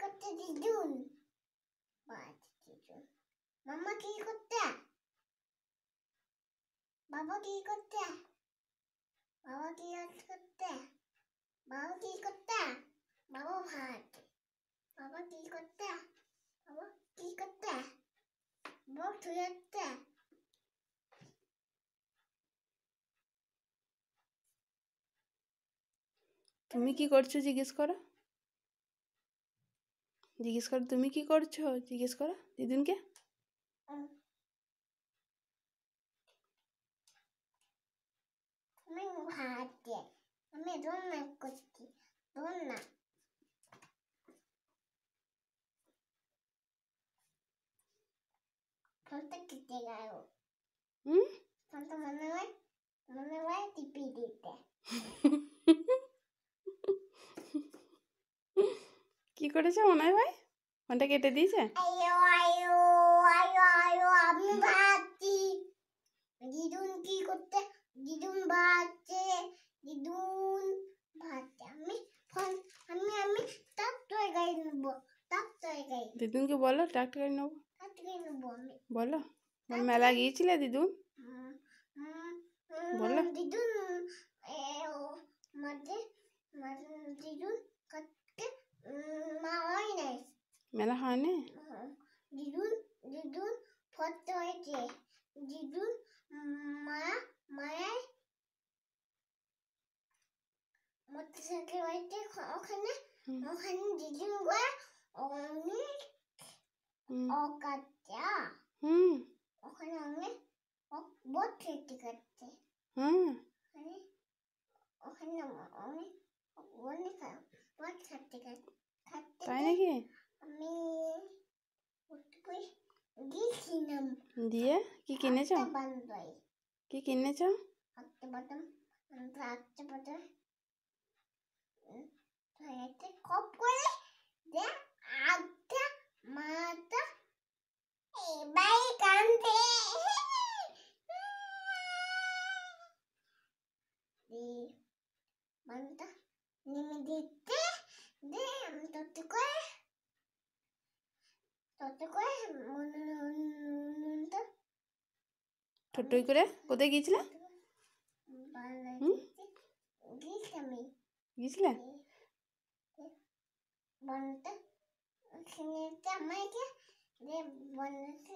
করতে দিদুন? বাজ দিদুন। মাম্মা কি করতে? বাবা কি করতে? বাবা কি করতে? বাবা কি করতে? বাবা ভাত। বাবা কি করতে? বাবা কি করতে? বাবা ধুয়েতে। তুমি কি করছো জিজ্ঞেস করো, জিজ্ঞেস করো তুমি কি করছো, জিজ্ঞেস করো দিদুনকে। আমি ভাত দিয়ে আমি রান্না করছি, রান্না। ফোনটা কেটে গেল। ফোনটা মনে হয় টিপি দিতে। কি করেছে মনে হয় ভাই, ফোনটা কেটে দিয়েছে। আয়ো আয়ো আয়ো আয়ো আমি ভাবছি দিদুন কি করতে? দিদুন ভাবছে, দিদুন ভাবছে। আমি ট্রাক্টর গাড়ি নেবো, ট্রাক্টর গাড়ি। দিদুনকে বলো ট্রাক্টর গাড়ি নেবো, ট্রাক্টর গাড়ি নেবো আমি। বলো মেলা গিয়েছিলে দিদুন, বলো। দিদুন মাঝে দিদুন কাটতে মা হয় নাই। মেলা হয় না। দিদুন ফটো হয়েছে। দিদুন মায়ের মোটরসাইকেল হয়েছে ওখানে। ওখানে দিদুন গিয়ে অনেক কাটছে। ওখানে অনেক বট খেতে কাটছে। ওখানে অনেক অনেক বট খাটতে খাটতে তাই নাকি? আমি গিয়েছিলাম। দিয়ে কি কিনেছো? কি কিনেছো? একটা বাদাম, একটা বাদাম খপ করে দে আধা মাথা এবাই কান্দে। বানটা নেমে দিতে দে আমি তত করে নুনটা ছোট্টই করে কোথায় গিয়েছিলে? গিয়েছিলে? বানটা খেতে আমাকে দে বানটা